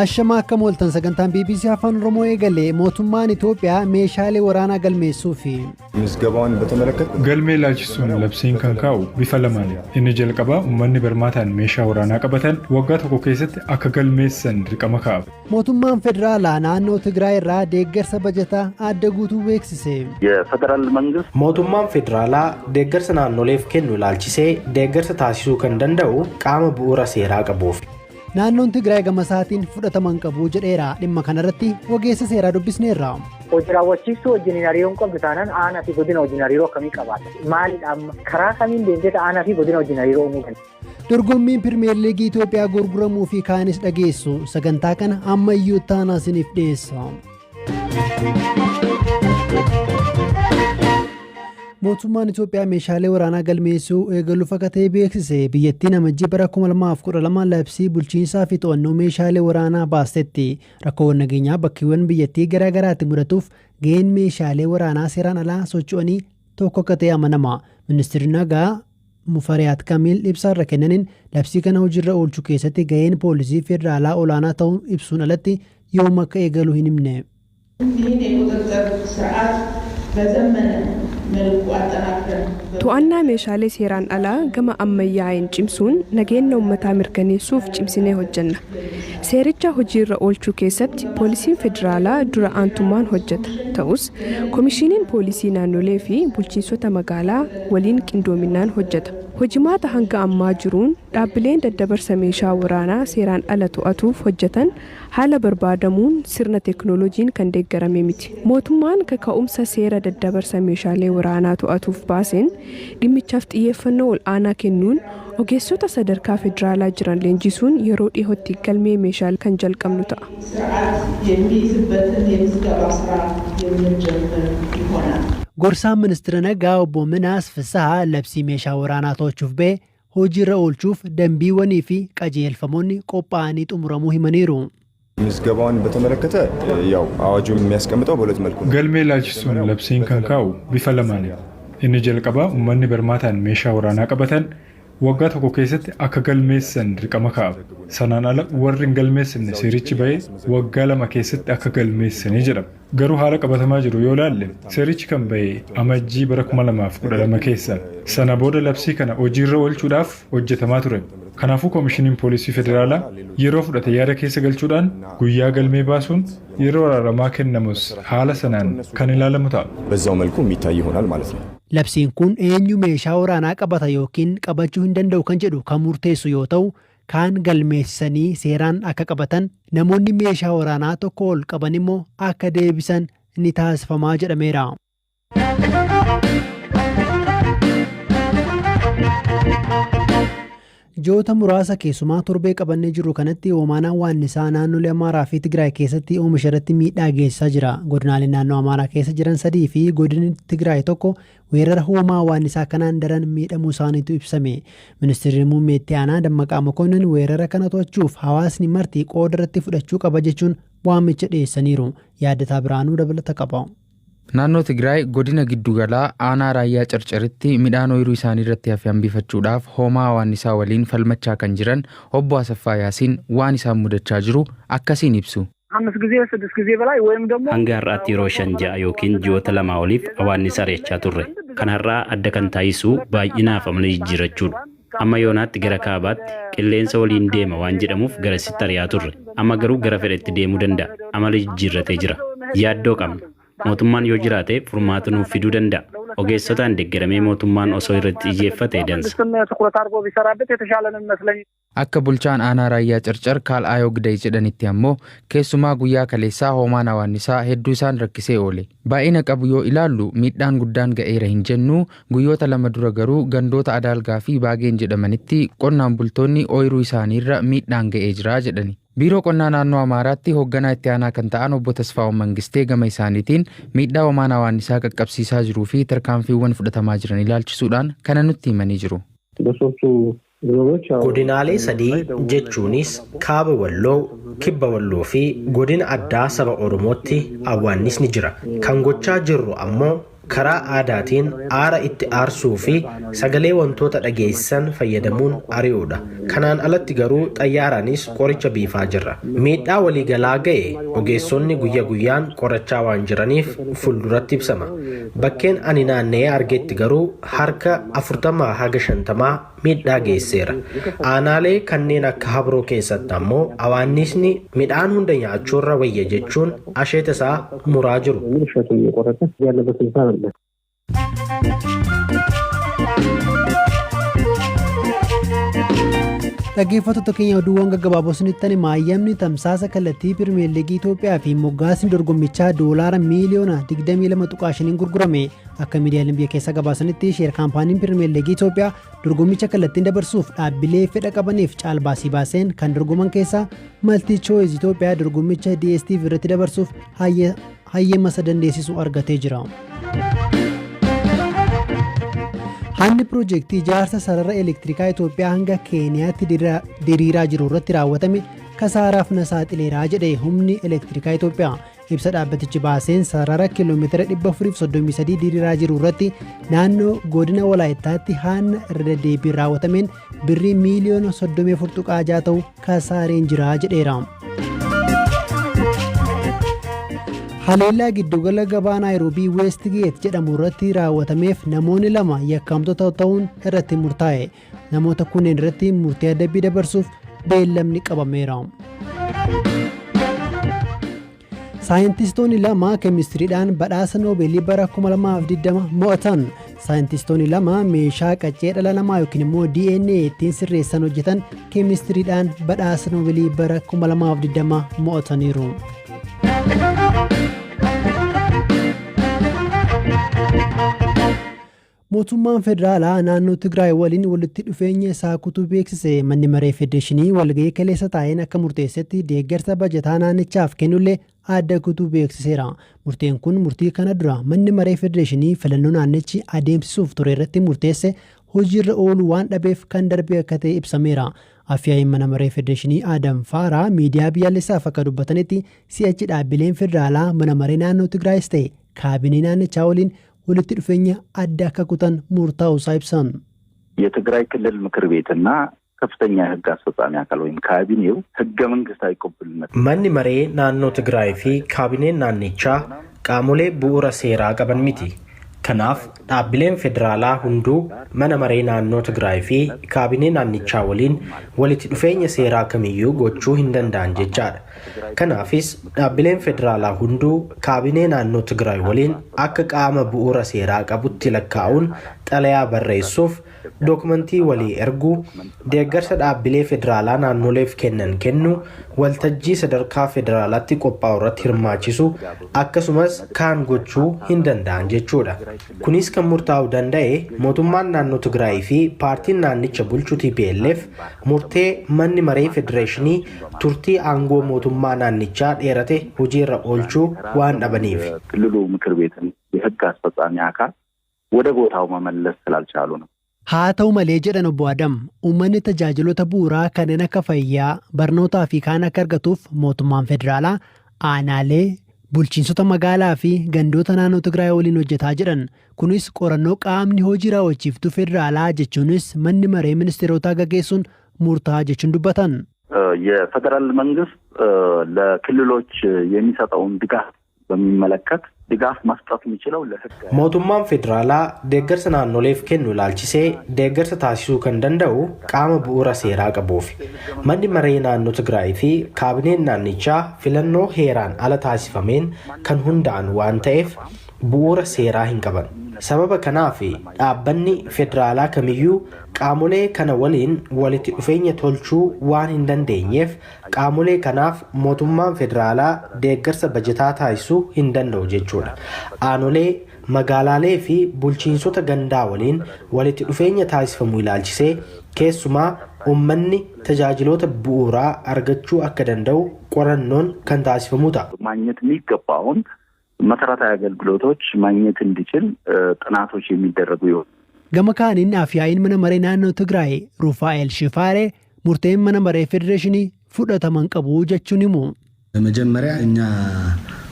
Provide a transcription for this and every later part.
Ashama akka mooltan sagantaan BBC Afaan Oromoo eegalee mootummaan Itoophiyaa meeshaalee waraanaa galmeessuu fi misgabaawwan በተመለከተ galmee ilaalchisuun labsiin kan kaa'u bifa lamaan inni jalqabaa uummanni barmaataan meeshaa waraanaa qabatan waggaa tokko keessatti akka galmeessan dirqama kaa'u. mootummaan federaalaa naannoo Tigraay irraa deeggarsa bajataa adda guutuu beeksise. የፌደራል መንግስት mootummaan federaalaa deeggarsa naannoleef kennu ilaalchisee deeggarsa taasisuu kan danda'u qaama bu'uura seeraa qabuuf. naannoon Tigraay gamasaatiin fudhataman qabu jedheera dhimma kanarratti ogeessa seeraa dubbisneerra. hojii raawwachiistuu wajjin hariiroon qabdu taanaan aanaa fi godina wajjin hariiroo akkamii qabaata? Maalidha amma karaa kamiin deemtee aanaa fi godina wajjin hariiroo uumuu dandeenya? dorgommiin pirimeer liigii Itoophiyaa gurguramuu fi kaanis dhageessu sagantaa kana ammayyuu taanaa isiniif dhiyeessa. mootummaan Itoophiyaa meeshaalee waraanaa galmeessuu eegaluuf akka ta'e beeksise. biyyattiin amajjii bara 2012 labsii bulchiinsaa fi to'annoo meeshaalee waraanaa baastetti. rakkoowwan nageenyaa bakkeewwan biyyattii garaa garaatti mudatuuf ga'een meeshaalee waraanaa seeraan alaa socho'anii tokko akka ta'e amanama. ministeerri nagaa Mufariyaat Kamiil ibsaarra kennaniin labsii kana hojiirra oolchuu keessatti ga'een poolisii federaalaa olaanaa ta'uun ibsuun alatti yoom akka eegalu hin himne. to'annaa meeshaalee seeraan alaa gama ammayyaa'een cimsuun nageenya uummataa mirkaneessuuf cimsinee hojjenna. seericha hojiirra oolchuu keessatti poolisiin federaalaa dura aantummaan hojjeta. ta'us koomishiniin poolisii naannolee fi bulchiinsota magaalaa waliin qindoominaan hojjeta. hojimaata hanga ammaa jiruun dhaabbileen daddabarsa meeshaa waraanaa seeraan ala to'atuuf hojjetan haala barbaadamuun sirna teeknooloojiin kan deeggarame miti. mootummaan kaka'umsa seera daddabarsa meeshaalee waraanaa to'atuuf baaseen dhimmichaaf xiyyeeffannoo ol aanaa kennuun ogeessota sadarkaa federaalaa jiran leenjisuun yeroo dhiyootti galmee meeshaalee kan jalqabnu ta'a. gorsaan ministeera nagaa obbo Minaas Fisahaa labsii meeshaa waraanaa to'achuuf ba'e hojiirra oolchuuf dambiiwwanii fi qajeelfamoonni qophaa'anii xumuramuu himaniiru. misgaባውን በተመለከተ ያው አዋጁ የሚያስቀምጠው በሁለት መልኩ ነው። galmee ilaalchisuun labsiin kan kaa'u bifa lamaan inni jalqabaa uummanni barmaataan meeshaa waraanaa qabatan waggaa tokko keessatti akka galmeessan dirqama kaa'u. sanaan ala warri hin galmeessine seerichi ba'ee waggaa 2 keessatti akka galmeessanii jedhama. garuu haala qabatamaa jiru yoo ilaalle seerichi kan ba'e amajjii bara 2012 keessa. sana booda labsii kana hojiirra oolchuudhaaf hojjetamaa ture. kanaafuu koomishiniin poolisii federaalaa yeroo fudhate yaada keessa galchuudhaan guyyaa galmee baasuun yeroo araaramaa kennamus haala sanaan kan ilaalamu ta'a. በዛው መልኩ የሚታይ ይሆናል ማለት ነው። labsiin kun eenyu meeshaa waraanaa qabata yookiin qabachuu hin danda'u kan jedhu kan murteessu yoo ta'u kaan galmeessanii seeraan akka qabatan namoonni meeshaa waraanaa tokko ol qaban immoo akka deebisan ni taasifamaa jedhameera. Ji'oota muraasa keessumaa torbee qabannee jiru kanatti hoomaanaan waannisaa naannolee Amaaraa fi Tigraay keessatti oomisha irratti miidhaa geessisaa jira. godinaaleen naannoo Amaaraa keessa jiran 3 fi godinni Tigraay tokko weerara hoomaa waannisaa kanaan daran miidhamuu isaaniitu ibsame. ministeerri muummee itti aanaa Dammaqaa Mokonnin weerara kana to'achuuf hawaasni marti qooda irratti fudhachuu qaba jechuun waamicha dhiyeessaniiru. yaadataa biraanuu dabalata qaba. naannoo Tigraay godina giddugalaa aanaa raayyaa carcaritti midhaan ooyiruu isaanii irratti hafe hambifachuudhaaf hoomaa waannisaa waliin falmachaa kan jiran obbo Asaffaa Yaasiin waan isaan mudachaa jiru akkasiin ibsu. hanga har'aatti yeroo 5-6 yookiin ji'oota 2 oliif waannisa reechaa turre. kan har'aa adda kan taasisu baay'inaaf amala jijjiirachuudha. amma yoonaatti gara kaabaatti qilleensa waliin deema waan jedhamuuf garasitti ari'aa turre. amma garuu gara fedhetti deemuu danda'a. amala jijjiirratee jira. yaaddoo qabna. mootummaan yoo jiraate furmaata nuuf fiduu danda'a. ogeessotaan deeggaramee mootummaan osoo irratti xiyyeeffate dansa. akka bulchaan aanaa raayyaa carcar Kaal'aayoo Gidee jedhanitti ammoo keessumaa guyyaa kaleessaa hoomaan waannisaa hedduu isaan rakkisee oole. baay'ina qabu yoo ilaallu miidhaan guddaan ga'eera hin jennu. guyyoota 2 dura garuu gandoota Adaalgaa fi Baageen jedhamanitti qonnaan bultoonni ooyiruu isaaniirra miidhaan ga'ee jira jedhani. biiroo qonnaa naannoo Amaaraatti hoogganaa itti aanaa kan ta'an obbo Tasfaa'oon Mangistee gama isaaniitiin miidhaa hoomaan waannisaa qaqqabsiisaa jiruu fi tarkaanfiiwwan fudhatamaa jiran ilaalchisuudhaan kana nutti himanii jiru. godinaalee 3 jechuunis kaaba walloo, kibba walloo fi godina addaa saba Oromootti awwaannisni jira. kan gochaa jirru ammoo karaa aadaatiin aara itti aarsuu fi sagalee wantoota dhageessisan fayyadamuun ari'uudha. Kanaan alatti garuu xayyaaraanis qoricha biifaa jirra. Miidhaa waliigalaa ga'e ogeessonni guyya guyyaan qorachaa waan jiraniif fuulduratti ibsama. Bakkeen ani naanna'ee argetti garuu harka 40 haga 50 miidhaa geesseera. Aanaalee kanneen akka Habroo keessatti ammoo awaannisni midhaan hunda nyaachuurra wayya jechuun asheeta isaa muraa jiru. Dhaggeeffattoota keenya oduuwwan gaggabaaboo isinitti maayyamni tamsaasa kallattii Pirimeer Liigii Itoophiyaa fi moggaasni dorgommichaa doolaara miiliyoona 22.5 gurgurame. Akka miidiyaaleen biyya keessaa gabaasanitti sheer kaampaaniin Pirimeer Liigii Itoophiyaa dorgommicha kallattiin dabarsuuf dhaabbilee fedha qabaniif caalbaasii baaseen kan dorgoman keessaa Maltii Chooyiz Itoophiyaa dorgommicha DSTV irratti dabarsuuf hayyama isa dandeessisu argatee jira. Hanni piroojeektii ijaarsa sarara elektirikaa Itoophiyaa hanga Keeniyaatti diriiraa jiru irratti raawwatame kasaaraaf na saaxileeraa jedhe humni elektirikaa Itoophiyaa. Ibsa dhaabbatichi baaseen sarara kiiloomeetira 433 diriiraa jiru irratti naannoo godina Walaayittaatti hanna irra deddeebiin raawwatameen birrii miiliyoona 34.6 ta'u kasaareen jira jedheera. Haleellaa giddugala gabaa Naayiroobii Westgeet jedhamu irratti raawwatameef namoonni 2 yakkamtoota ta'uun irratti murtaa'e. Namoota kunneen irratti murtii adabbii dabarsuuf beellamni qabameera. Saayintistoonni 2 keemistiriidhaan badhaasa Noobeelii bara 2020 mo'atan. Saayintistoonni 2 meeshaa qaccee dhala namaa yookiin immoo DNA ittiin sirreessan hojjetan keemistiriidhaan badhaasa Noobeelii bara 2020 mo'ataniiru. Mootummaan federaalaa naannoo Tigraay waliin walitti dhufeenya isaa kutuu beeksise. Manni maree federeeshinii walga'ii kaleessa taa'een akka murteessetti deeggarsa bajataa naannichaaf kennullee adda kutuu beeksiseera. Murteen kun murtii kana dura manni maree federeeshinii filannoo naannichi adeemsisuuf ture irratti murteesse hojiirra oolu waan dhabeef kan darbe akka ta'e ibsameera. Afyaa'in mana maree federeeshinii Adam Faaraa miidiyaa biyyaalessaaf akka dubbatanitti si'achi dhaabbileen federaalaa mana maree naannoo Tigraayis ta'e kaabinee naannichaa waliin ወልት ድፈኛ አዳካ ኩታን ሙርታው ሳይብሳን የትግራይ ክልል ምክር ቤትና ከፍተኛ ህግ አስፈጻሚ አካል ወይም ካቢኔው ህገ መንግስታዊ ቅቡልነት ማን መሬ ናኖ ትግራይ ፊ ካቢኔ ናንቻ ቃሞሌ ቡኡራ ሴራ ቀበን ሚቲ ከናፍ ዳብሌን ፌደራላ ሁንዱ ማን መሬ ናኖ ትግራይ ፊ ካቢኔ ናንቻ ወሊን ወልት ድፈኛ ሴራ ከሚዩ ጎቹ hindandan jechaadha. Kanaafis dhaabbileen federaalaa hunduu kaabinee naannoo Tigraay waliin akka qaama bu'uura seeraa qabutti lakkaa'uun xalayaa barreessuuf dookumentii walii erguu deeggarsa dhaabbilee federaalaa naannoleef kennu waltajjii sadarkaa federaalaatti qophaa'u irratti hirmaachisu akkasumas kaan gochuu hindandan jechuudha. Kunis kan murtaa'uu danda'e mootummaan naannoo Tigraay fi paartiin naannicha bulchu TPLF murtee manni maree federeeshinii turtii aangoo mootummaa naannichaa dheerate hojiirra oolchuu waan dhabaniif ክልሉ ምክር ቤትን የህግ አስፈጻሚ አካል ወደ ቦታው መመለስ ስላልቻሉ ነው። haa ta'u malee jedhan obbo Adam uummanni tajaajilota bu'uuraa kanneen akka fayyaa barnootaa fi kaan akka argatuuf mootummaan federaalaa aanaalee bulchiinsota magaalaa fi gandoota naannoo Tigraay waliin hojjetaa jedhan. Kunis qorannoo qaamni hojii raawwachiiftuu federaalaa jechuunis manni maree ministeerotaa gaggeessuun murtaa jechuun dubbatan. የፌደራል መንግስት ለክልሎች የሚሰጠውን ድጋፍ በሚመለከት ድጋፍ መስጠት የሚችለው ለህግ mootummaan federaalaa deeggarsa naannoleef kennu ilaalchisee deeggarsa taasisuu kan danda'u qaama bu'uura seeraa qabuuf manni maree naannoo Tigraay fi kaabineen naannichaa filannoo heeraan ala taasifameen kan hundaa'an waan ta'eef bu'uura seeraa hin qaban. Sababa kanaaf dhaabbanni federaalaa kamiyyuu qaamolee kana waliin walitti dhufeenya tolchuu waan hin dandeenyeef qaamolee kanaaf mootummaan federaalaa deeggarsa bajataa taasisuu hin danda'u jechuudha. Aanolee magaalaalee fi bulchiinsota gandaa waliin walitti dhufeenya taasifamu ilaalchisee keessumaa uummanni tajaajiloota bu'uuraa argachuu akka danda'u qorannoon kan taasifamu ta'a. ማግኘት የሚገባውን መሰረታዊ አገልግሎቶች ማግኘት እንዲችል ጥናቶች የሚደረጉ ይሆናል። gama kaaniin afyaa'iin mana maree naannoo Tigraay Rufaa'el Shifaaree murteen mana maree federeeshinii fudhataman qabu jechuun himu. መጀመሪያ እኛ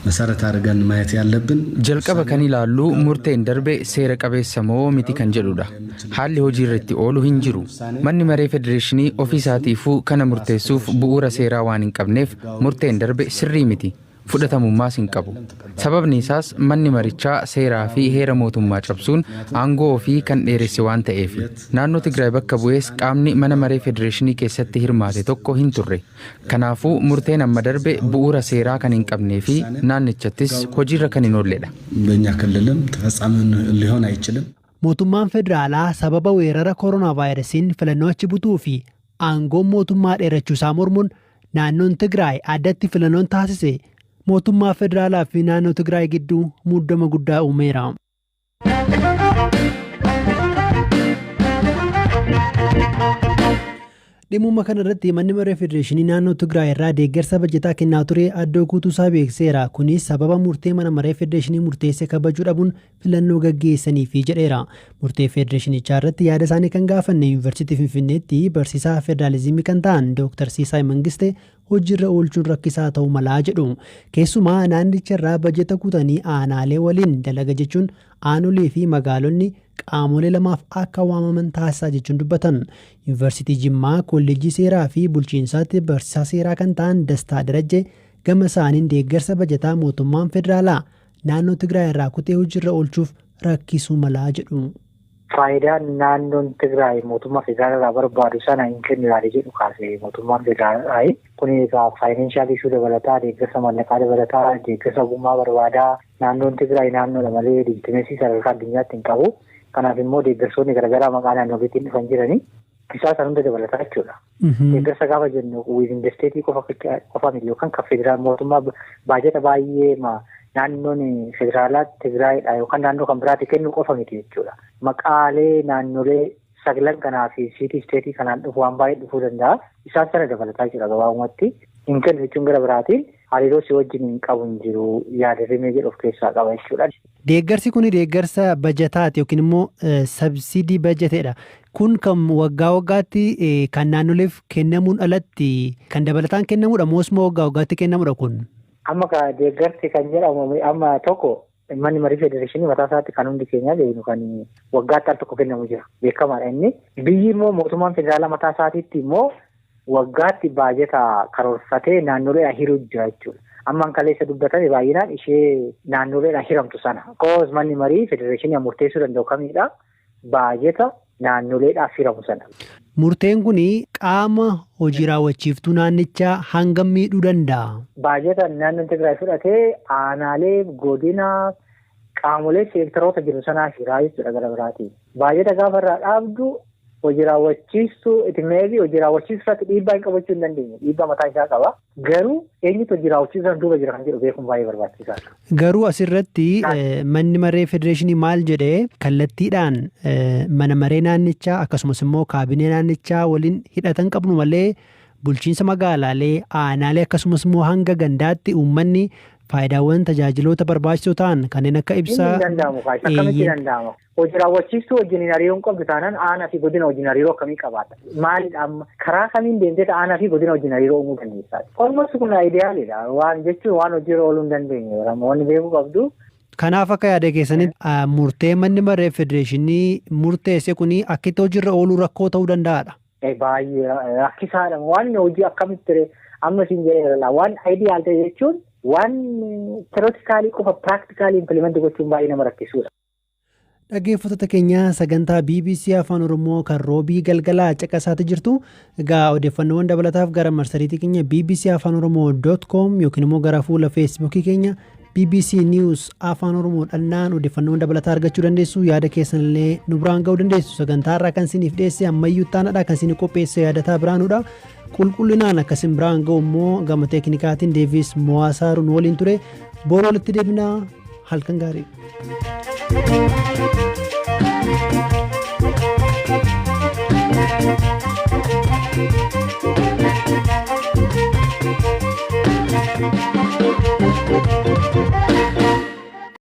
መሰረት አድርገን ማየት ያለብን jalqaba kan ilaallu murteen darbe seera qabeessa moo miti kan jedhudha. Haalli hojii irratti oolu hin jiru. Manni maree federeeshinii ofii isaatiifuu kana murteessuuf bu'uura seeraa waan hin qabneef murteen darbe sirrii miti. Fudhatamummaas hin qabu. Sababni isaas manni marichaa seeraa fi heera mootummaa cabsuun aangoo ofii kan dheeresse waan ta'eef. Naannoo Tigraay bakka bu'ees qaamni mana maree federeeshinii keessatti hirmaate tokko hin turre. Kanaafuu murteen amma darbe bu'uura seeraa kan hin qabnee fi naannichattis hojiirra kan hin oolledha. በእኛ ክልልም ተፈጻሚ ሊሆን አይችልም። Mootummaan federaalaa sababa weerara koronaa vaayirasiin filannoo achi butuu fi aangoon mootummaa dheerachuu isaa mormuun naannoon Tigraay addatti filannoon taasise mootummaa federaalaa fi naannoo Tigraay gidduu muddama guddaa uumeera. Dhimma kana irratti manni maree federeeshinii naannoo Tigraay irraa deeggarsa bajetaa kennaa ture addoo guutuusaa beekseera. Kunis sababa murtee mana maree federeeshinii murteesse kabajuu dhabuun filannoo gaggeessaniif jedheera. Murtee federeeshinichaa irratti yaada isaanii kan gaafanne yuunivarsiitii Finfinneetti barsiisaa federaalizimii kan ta'an Dr. Siisaay Mangiste hojiirra oolchuun rakkisaa ta'uu malaa jedhu. Keessumaa naannicha irraa bajeta kutanii aanaalee waliin dalaga jechuun aanolee fi magaalonni qaamolee lamaaf akka waamaman taasisaa jechuun dubbatan. Yuunivarsiitii Jimmaa kolleejjii seeraa fi bulchiinsaatti barsiisaa seeraa kan ta'an Dastaa Darajjee gama isaaniin deeggarsa bajetaa mootummaan federaalaa naannoo Tigraay irraa kutee hojiirra oolchuuf rakkisuu malaa jedhu. Faayidaan naannoon Tigraay mootummaa federaalaa barbaadu sana hin kennu yaade jedhu kaasee mootummaan federaalaa kun egaa faayinaanshaal ishuu dabalataa deeggarsa mallaqaa dabalataa deeggarsa ogummaa barbaadaa naannoon Tigraay naannoodha malee diigimesii sadarkaa addunyaatti hin qabu. Kanaaf immoo deeggarsoonni garaagaraa maqaa naannootiin dhufan jiranii isaa san hunda dabalataa jechuudha. Deeggarsa gaafa jennu wiizin desteetii qofa miti yookaan kan federaal mootummaa baajata baay'ee naannoon federaalaa Tigraayidha yookaan naannoo kan biraatti kennu qofa miti jechuudha. Maqaalee naannolee saglan kanaa fi siitii isteetii kanaan dhufu waan baay'ee dhufuu danda'a. Isaan sana dabalataa jira gabaabumatti. Hin kennu jechuun gara biraatiin hariiroo si wajjin hin qabu hin jiru yaadatamee jedhu of keessaa qaba jechuudha. Deeggarsi kun deeggarsa bajataati yookiin immoo sabsidii bajateedha. Kun kan waggaa waggaatti kan naannoleef kennamuun alatti kan dabalataan kennamuudha moo waggaa waggaatti kennamuudha kun? Amma deeggarsi kan jedhamu amma tokko manni marii federeeshinii mataa isaatti kan hundi keenya beeknu kan waggaatti al tokko kennamu jira beekamaadha inni. Biyyi immoo mootummaan federaalaa mataa isaatiitti immoo waggaatti baajata karoorfatee naannolee hiruu jira jechuudha. Amma kaleessa dubbatame baay'inaan ishee naannolee hiramtu sana. Koos manni marii federeeshinii murteessuu danda'u kamidha baajata naannoleedhaaf hiramu sana. Murteen kun qaama hojii raawwachiiftuu naannichaa hangam miidhuu danda'a? Baajata naannoon Tigraay fudhatee aanaalee godina qaamolee seektaroota jiru sanaa hiraa jechuudha gara biraatiin. Baajata gaafa irraa dhaabdu hojii raawwachiistuu itimeefi hojii raawwachiisuu irratti dhiibbaa hin qabachuu hin dandeenye. Dhiibbaa mataa isaa qaba. Garuu eenyutu hojii raawwachiisuu duuba jira kan jedhu beekuun baay'ee barbaachisaadha. Garuu asirratti manni maree federeeshinii maal jedhee kallattiidhaan mana maree naannichaa akkasumas immoo kaabinee naannichaa waliin hidhatan qabnu malee bulchiinsa magaalaalee aanaalee akkasumas immoo hanga gandaatti uummanni faayidaawwan tajaajiloota barbaachisoo ta'an kanneen akka ibsaa. Akkamitti danda'ama? Hojii raawwachiistuu wajjin hariiroo hin qabdu taanaan aanaa fi godina wajjin hariiroo akkamii qabaata? Maalidha amma karaa kamiin deemtee aanaa fi godina wajjin hariiroo uumuu dandeessaati? Olmosti kun aayidiyaalidha. Waan jechuun waan hojiirra ooluu hin dandeenye. Wanni beekuu qabdu. Kanaaf akka yaada keessanitti murtee manni maree federeeshinii murteesse kun akka itti hojiirra ooluu rakkoo ta'uu danda'aadha. Baay'ee rakkisaadha. Waan hojii akkamitti amma siin jedheera waan ayidiyaal ta'e jechuun waan teoreetikaalii qofa piraaktikaalii impilimentii gochuun baay'ee nama rakkisuudha. Dhaggeeffattoota keenya sagantaa BBC Afaan Oromoo kan roobii galgalaa caqasaatti jirtu. Egaa odeeffannoowwan dabalataaf gara marsariitii keenya bbcafaanoromoo.com yookiin immoo gara fuula feesbuukii keenya BBC News Afaan Oromoo dhalnaan odeeffannoowwan dabalataa argachuu dandeessu. Yaada keessanillee nu biraan ga'uu dandeessu. Sagantaa irraa kan isiniif dhiyeesse ammayyuu taanaadha kan isin qopheesse yaadataa biraanuudha. Qulqullinaan akkasin biraan ga'u immoo gama teeknikaatiin Deevis Mo'aasaaruun waliin ture. Boora walitti deebinaa halkan gaarii.